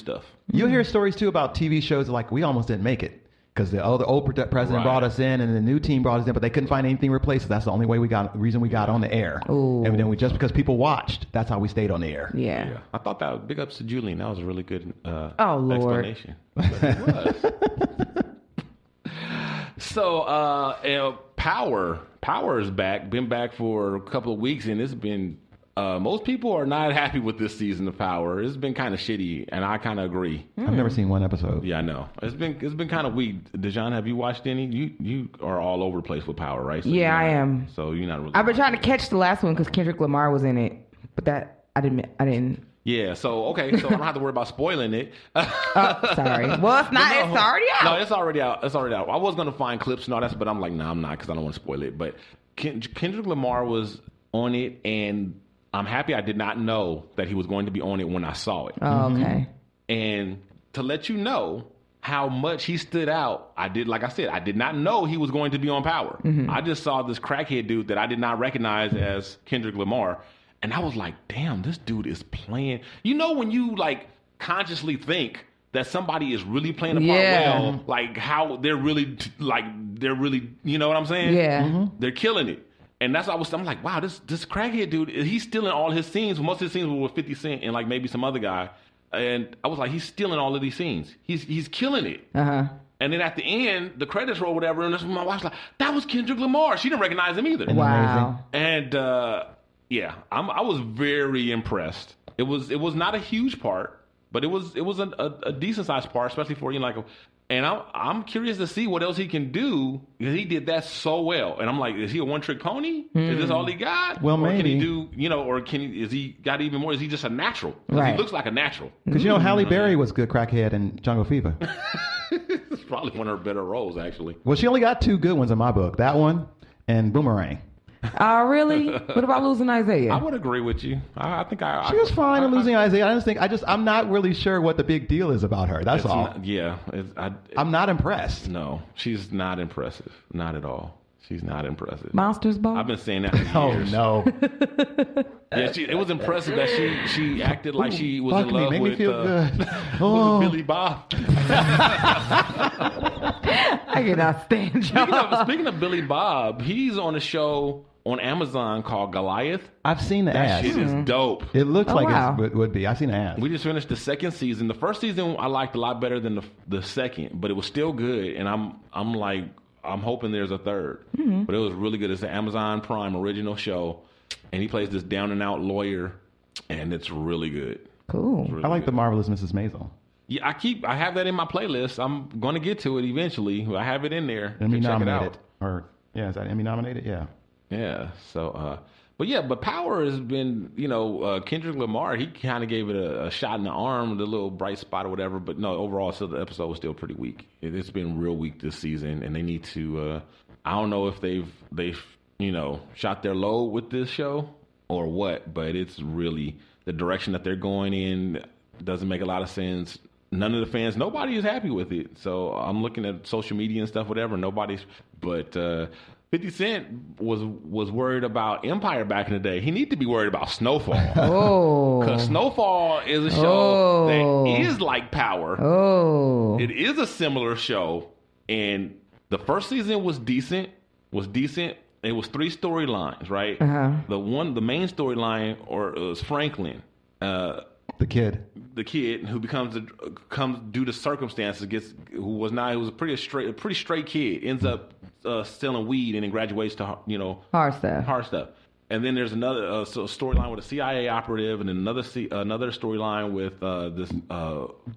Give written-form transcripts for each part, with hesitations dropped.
stuff. You'll hear stories too about TV shows like we almost didn't make it. Because the old president brought us in, and the new team brought us in, but they couldn't find anything to replace us. That's the only way reason we got on the air. Ooh. And then just because people watched, that's how we stayed on the air. Yeah. I thought that, big ups to Julian. That was a really good Lord. explanation. It was. So, Power is back. Been back for a couple of weeks, and it's been. Most people are not happy with this season of Power. It's been kind of shitty, and I kind of agree. I've never seen one episode. Yeah, I know. It's been kind of weak. Dejan, have you watched any? You are all over the place with Power, right? So I am. So you're not really. I've been trying to catch the last one because Kendrick Lamar was in it, but that I didn't. Yeah. So okay. So I don't have to worry about spoiling it. Sorry. Well, it's not. It's already out. No, it's already out. It's already out. I was gonna find clips and all that, but I'm like, I'm not because I don't want to spoil it. But Kendrick Lamar was on it, and I'm happy I did not know that he was going to be on it when I saw it. Oh, okay. And to let you know how much he stood out, I did not know he was going to be on Power. I just saw this crackhead dude that I did not recognize as Kendrick Lamar. And I was like, damn, this dude is playing. You know when you like consciously think that somebody is really playing a part well, like how they're really, you know what I'm saying? Yeah. They're killing it. And that's what I'm like, wow, this crackhead dude, he's stealing all his scenes. Most of his scenes were with 50 Cent and like maybe some other guy. And I was like, he's stealing all of these scenes. He's killing it. Uh-huh. And then at the end, the credits roll, whatever, and that's when my wife's like, that was Kendrick Lamar. She didn't recognize him either. Wow. And I was very impressed. It was not a huge part, but it was a decent sized part, especially for and I'm curious to see what else he can do because he did that so well. And I'm like, is he a one trick pony? Is this all he got? Well, or maybe. Can he do, is he got even more? Is he just a natural? Because he looks like a natural. Because Halle Berry was good crackhead in Jungle Fever. It's probably one of her better roles, actually. Well, she only got 2 good ones in my book. That one and Boomerang. Oh, really? What about Losing Isaiah? I would agree with you. I think she was fine in Losing Isaiah. I'm not really sure what the big deal is about her. That's all. I'm not impressed. No, she's not impressive. Not at all. She's not impressive. Monsters Ball? I've been saying that for years. Oh, no. Yeah, it was impressive that she acted like she was in love with Billy Bob. I cannot stand y'all. Speaking of Billy Bob, he's on a show on Amazon called Goliath. I've seen the ads. That shit is dope. It looks it would be. I've seen the ads. We just finished the second season. The first season I liked a lot better than the second, but it was still good. And I'm hoping there's a third. But it was really good. It's an Amazon Prime original show, and he plays this down and out lawyer, and it's really good. Cool. I like The Marvelous Mrs. Maisel. Yeah, I have that in my playlist. I'm going to get to it eventually. I have it in there. Emmy check it nominated. out. Is that Emmy nominated? Yeah. Yeah. So, but Power has been, Kendrick Lamar, he kind of gave it a shot in the arm, the little bright spot or whatever. But no, overall, so the episode was still pretty weak. It's been real weak this season, and they need to, I don't know if they've shot their load with this show or what, but it's really the direction that they're going in doesn't make a lot of sense. None of the fans, nobody is happy with it. So I'm looking at social media and stuff, whatever. But 50 Cent was worried about Empire back in the day. He need to be worried about Snowfall. Oh. Because Snowfall is a show that is like Power. Oh. It is a similar show. And the first season was decent. It was 3 storylines, right? Uh-huh. The main storyline was Franklin. The kid who comes due to circumstances he was a pretty straight kid, ends up selling weed and then graduates to hard stuff. And then there's another storyline with a CIA operative, and then another storyline with this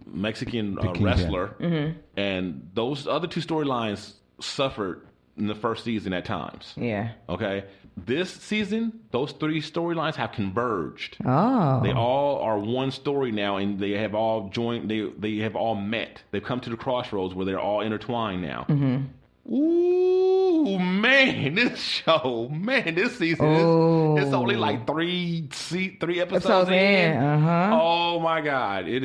Mexican wrestler. Mm-hmm. And those other 2 storylines suffered in the first season at times. Yeah. Okay. This season, those 3 storylines have converged. Oh. They all are one story now, and they have all joined. They have all met. They've come to the crossroads where they're all intertwined now. Mm-hmm. Ooh, man, this season it's only like 3 episodes in. Uh-huh. Oh my God, they're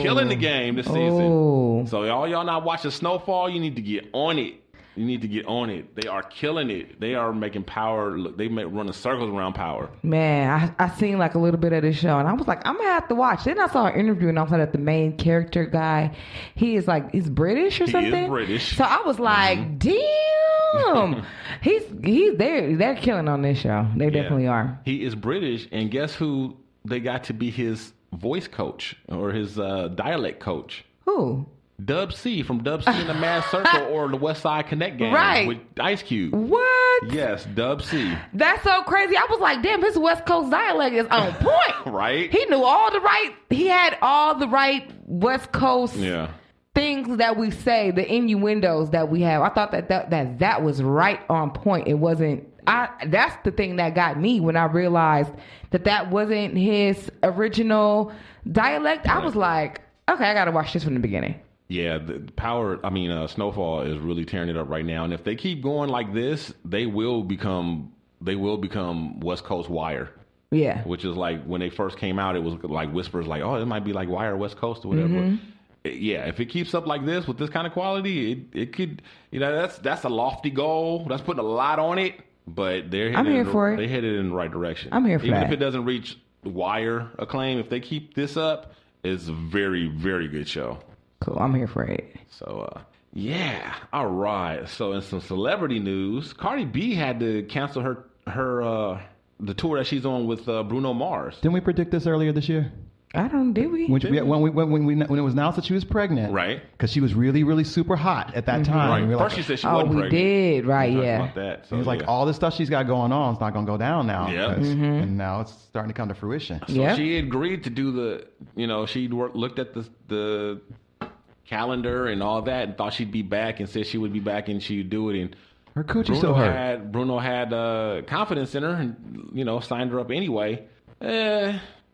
killing the game this season. So all y'all not watching Snowfall, you need to get on it. You need to get on it. They are killing it. They are making Power look. They running circles around Power. Man, I seen like a little bit of this show, and I was like, I'm gonna have to watch. Then I saw an interview, and I saw that the main character guy, he's British or something. He is British. So I was like, damn, they're killing on this show. They definitely are. He is British, and guess who they got to be his voice coach or his dialect coach? Who? Dub C from Dub C in the Mad Circle or the West Side Connect game with Ice Cube. What? Yes, Dub C. That's so crazy. I was like, damn, his West Coast dialect is on point. Right? He knew he had all the right West Coast things that we say, the innuendos that we have. I thought that was right on point. It wasn't, that's the thing that got me when I realized that wasn't his original dialect. I was like, okay, I got to watch this from the beginning. Yeah, Snowfall is really tearing it up right now, and if they keep going like this, they will become West Coast Wire. Yeah, which is like when they first came out, it was like whispers, like, oh, it might be like Wire West Coast or whatever. Mm-hmm. Yeah, if it keeps up like this with this kind of quality, it could, that's a lofty goal. That's putting a lot on it, but they're headed in the right direction. I'm here for Even that. if it doesn't reach Wire acclaim, if they keep this up, it's a very, very good show. Cool, I'm here for it. So, yeah. All right. So, in some celebrity news, Cardi B had to cancel her the tour that she's on with Bruno Mars. Didn't we predict this earlier this year? Did we? When it was announced that she was pregnant, right? Because she was really, really super hot at that time. Right. First, she said she wasn't pregnant. We did, right? Yeah. About that. So, it was like all this stuff she's got going on is not going to go down now. Yeah. And now it's starting to come to fruition. So she agreed to do she looked at the calendar and all that and thought she'd be back and said she would be back and she'd do it. And her coochie still hurt. Bruno had confidence in her and signed her up anyway.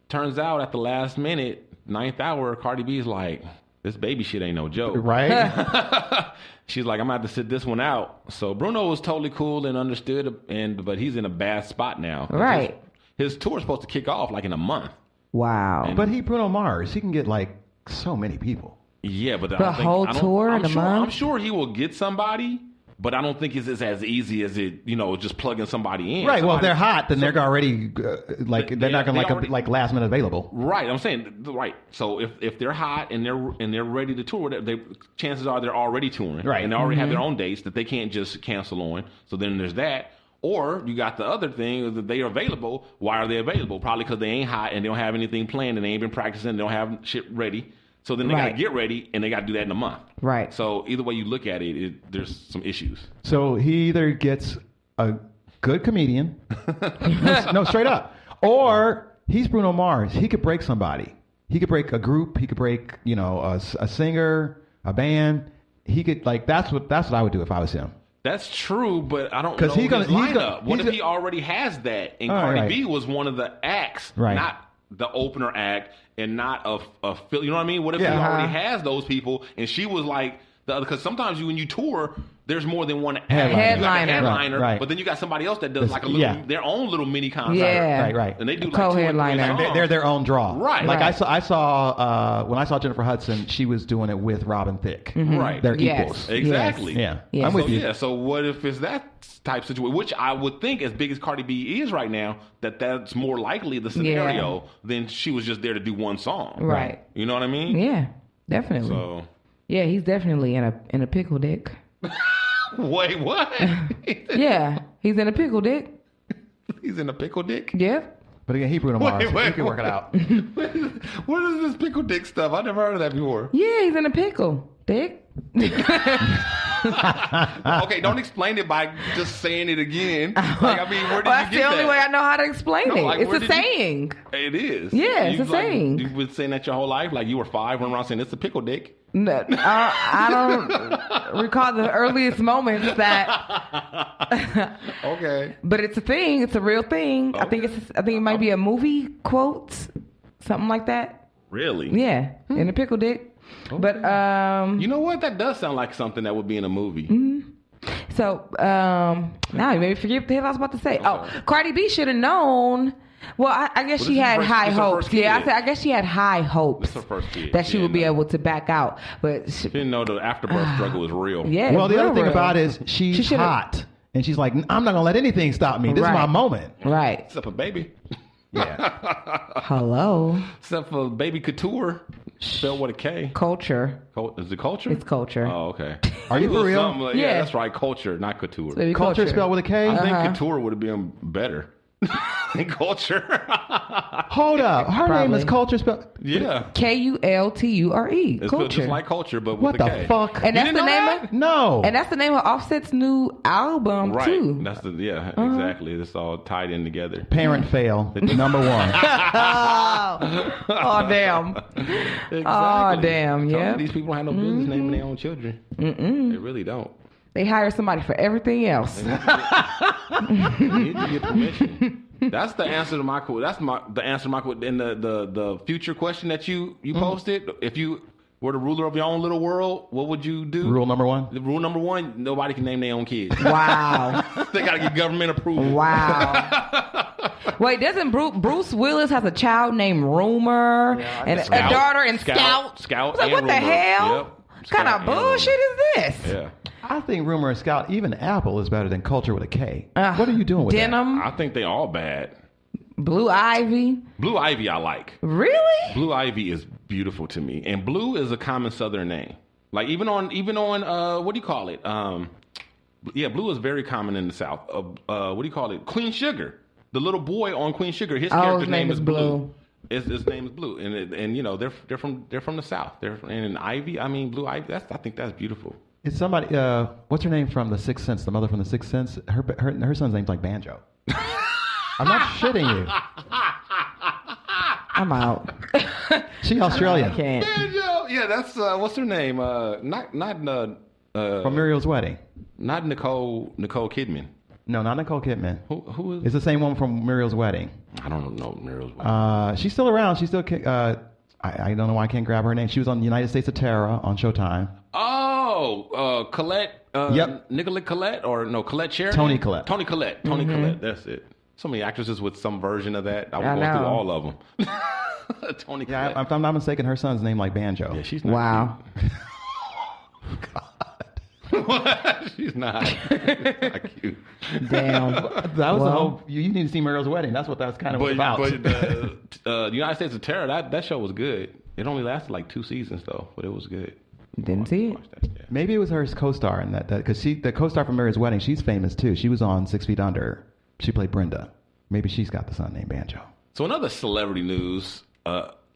Turns out at the last minute, 9th hour, Cardi B's like, this baby shit ain't no joke. Right? She's like, I'm going to have to sit this one out. So Bruno was totally cool and understood, but he's in a bad spot now. Right. His tour is supposed to kick off like in a month. Wow. But Bruno Mars, he can get like so many people. Yeah, but the whole tour in a month? I'm sure he will get somebody. But I don't think it's as easy as it, just plugging somebody in. Right. Well, if they're hot, then they're already they're not going to like last minute available. Right. I'm saying right. So if they're hot and they're ready to tour, chances are they're already touring. Right. And they already have their own dates that they can't just cancel on. So then there's that. Or you got the other thing that they are available. Why are they available? Probably because they ain't hot and they don't have anything planned and they ain't been practicing. They don't have shit ready. So then they got to get ready, and they got to do that in a month. Right. So either way you look at it, there's some issues. So he either gets a good comedian, no, straight up, or he's Bruno Mars. He could break somebody. He could break a group. He could break, a singer, a band. He could that's what I would do if I was him. That's true, but I don't know his lineup. What if he already has that? And Cardi B was one of the acts, not the opener act, and not a you know what I mean? What if he already has those people, and she was like the other? Because sometimes when you tour, there's more than one headliner, right. But then you got somebody else that does like a little their own little mini concert, right, and they do like co-headliner. They're their own draw, right? Like I saw when I saw Jennifer Hudson, she was doing it with Robin Thicke, right? They're equals, exactly. Yeah, I'm with you. Yeah, so what if it's that type situation? Which I would think, as big as Cardi B is right now, that's more likely the scenario than she was just there to do one song, right? You know what I mean? Yeah, definitely. So yeah, he's definitely in a pickle dick. Wait, what? Yeah, he's in a pickle dick. He's in a pickle dick? Yeah. But again, he Bruno Mars. He can work it out. What is this pickle dick stuff? I never heard of that before. Yeah, he's in a pickle dick. Okay, don't explain it by just saying it again. Where did you get that? That's the only way I know how to explain it. It's a saying. It is. Yeah, it's a saying. You've been saying that your whole life? Like you were 5 running around saying it's a pickle dick? No, I don't recall the earliest moments that. Okay. But it's a thing. It's a real thing. Okay. I think it might be a movie quote, something like that. Really? Yeah, in a pickle dick. Okay. But you know what? That does sound like something that would be in a movie. Mm-hmm. So now you made me forget what the hell I was about to say. Oh, Cardi B should have known Well, I guess Well, she this is had her- high this her hopes. first Yeah, kid. I guess she had high hopes This her first kid. that she Yeah, would be no. able to back out. But She didn't know the afterbirth struggle was real. yeah. Well, the real other thing real. about it is she's hot. And she's like, I'm not going to let anything stop me. This is my moment. Right. Except for baby. Yeah. Hello. Except for baby couture. Spelled with a K. Culture. Is it culture? It's culture. Oh, okay. Are you for real? Something like- Yeah. that's right. Culture, not couture. Baby Culture spelled with a K? I think couture would have been better than culture. Hold up. Her name is Probably. Culture spelled. Yeah. Kulture. It's Culture. just like culture, but What with a the K. fuck? And that's You the didn't know name that? of No. and that's the name of Offset's new album Right. too. That's the exactly. It's all tied in together. Parent fail. Number one. Oh damn. Exactly. Oh damn. Told you Yeah. these people have no business naming their own children. They really don't. They hire somebody for everything else. You need to get permission. That's the answer to my question. That's the answer to my question. In the future question that you posted, if you were the ruler of your own little world, what would you do? Rule number one. Rule number one: nobody can name their own kids. Wow. They gotta get government approval. Wow. Wait, doesn't Bruce Willis has a child named Rumor and a daughter and Scout? Scout. I was like, and what the Rumor. hell? Yep. What kind Scout of and bullshit Rumor. is this? Yeah. I think Rumor and Scout, even Apple is better than Culture with a K. Ugh, What are you doing with Denim, I think they all bad. Blue Ivy. Blue Ivy, I like. Really? Blue Ivy is beautiful to me, and blue is a common Southern name. Like even on what do you call it? Yeah, blue is very common in the South. What do you call it? Queen Sugar. The little boy on Queen Sugar, his character's name is Blue. His name is Blue, and you know they're from the South. And in Ivy, I mean Blue Ivy. I think that's beautiful. that? Is somebody, what's her name from The Sixth Sense? The mother from The Sixth Sense? Her son's name's like Banjo. I'm not shitting you. I'm out. She Australian. I can't. Banjo. Yeah, that's what's her name? Not From Muriel's Wedding. not Nicole Kidman. No, not Nicole Kidman. Who is? It's the same one from Muriel's Wedding. I don't know Muriel's. She's still around. She's still. I don't know why I can't grab her name. She was on United States of Terror on Showtime. Oh, Colette. Yep. Nicolette Colette or no Colette Sheridan. Toni Collette. Toni Collette. Toni Collette. That's it. So many actresses with some version of that. I would go through all of them. Toni Yeah, Collette. if I'm not mistaken, her son's name like Banjo. Yeah, she's not. Wow. Cute. She's not. She's not cute. Damn. That was the whole. You need to see Muriel's Wedding. That's what that's kind of about. But the United States of Terror, that show was good. It only lasted like 2 seasons though, but it was good. Didn't see it. Watch that, yeah. Maybe it was her co-star in that because the co-star from Muriel's Wedding. She's famous too. She was on 6 Feet Under. She played Brenda. Maybe she's got the son named Banjo. So another celebrity news,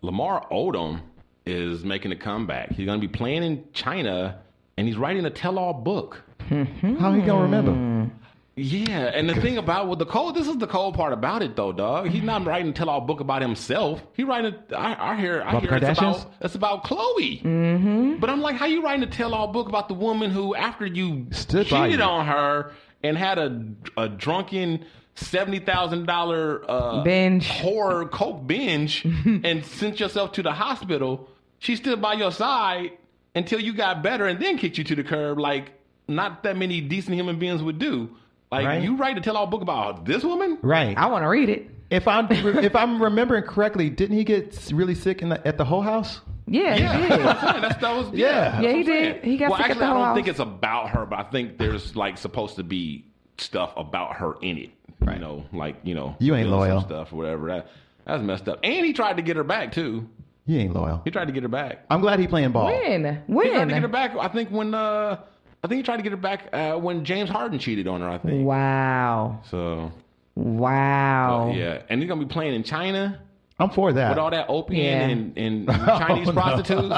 Lamar Odom is making a comeback. He's going to be playing in China, and he's writing a tell-all book. How he gonna remember? Yeah, and the thing about this is the cold part about it, though, dog. He's not writing a tell-all book about himself. He writing. I hear Kardashians? it's about Chloe. Mm-hmm. But I'm like, how you writing a tell-all book about the woman who, after you Stood by cheated you. on her and had a drunken $70,000 Binge. horror coke binge and sent yourself to the hospital, she stood by your side until you got better and then kicked you to the curb like not that many decent human beings would do. Like, Right. you write a tell-all book about this woman? Right. I want to read it. If I'm remembering correctly, didn't he get really sick at the whole house? Yeah, Yeah, he did. that was Yeah. that's Yeah, what he I'm did. saying. He got well, sick at actually, the I whole don't house. think it's about her, but I think there's like supposed to be stuff about her in it. Right. You know, like You ain't doing some loyal. stuff or whatever. That's messed up. And he tried to get her back too. He ain't loyal. He tried to get her back. I'm glad he playing ball. When? He tried to get her back. I think he tried to get her back when James Harden cheated on her. I think. Wow. So. Wow. Yeah, and he's gonna be playing in China I'm for that. with all that opium Yeah. and Chinese Oh, no. prostitutes.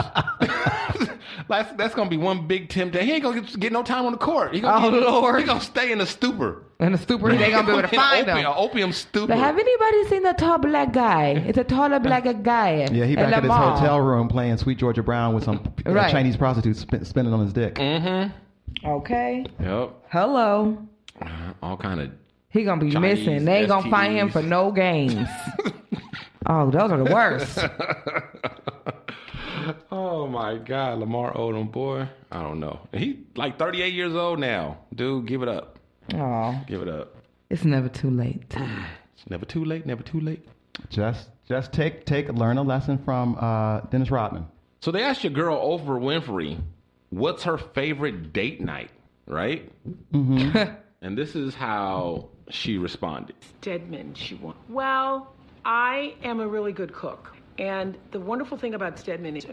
That's gonna be one big temptation. He ain't gonna get no time on the court. He Oh, Lord. He gonna stay in the stupor. And the stupor, they gonna be able to find An him. opium stupor. But have anybody seen the tall black guy? It's a taller black guy. Yeah, he at back at his Lamar. hotel room playing Sweet Georgia Brown with some Right. Chinese prostitutes spinning on his dick. Okay. Yep. Hello. All kind of. He gonna be Chinese missing. They ain't gonna find him STDs. for no games. Oh, those are the worst. Oh my God, Lamar Odom, boy. I don't know. He like 38 years old now, dude. Give it up. Oh, Give it up. it's never too late. It's never too late. Never too late. Just learn a lesson from Dennis Rodman. So they asked your girl Oprah Winfrey, what's her favorite date night, right? Mm-hmm. And this is how she responded. Stedman, well, I am a really good cook. And the wonderful thing about Stedman is